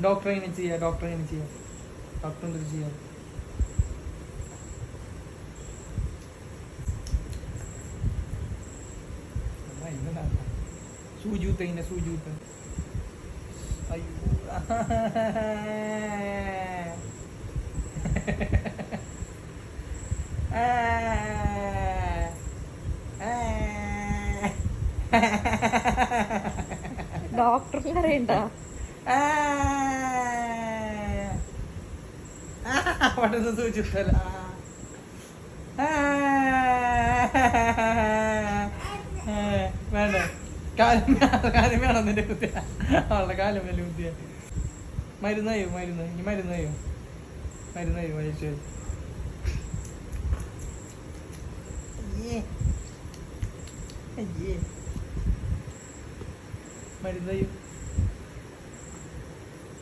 doctor എങ്ങനെ ചെയ്യാം doctor എന്ത് ചെയ്യാം സൂചൂത്ത് ഇങ്ങനെ സൂചൂത്ത് അയ്യോ ഡോക്ടറിനെ അറിയണ്ട അവിടെ സൂചിത്തല്ല വേണ്ട കാര്യം വേണം നിന്റെ കുത്തിയ അവളുടെ കാലം വലിയ കുത്തിയ മരുന്നയോ വലിച്ചു മരുന്നയോ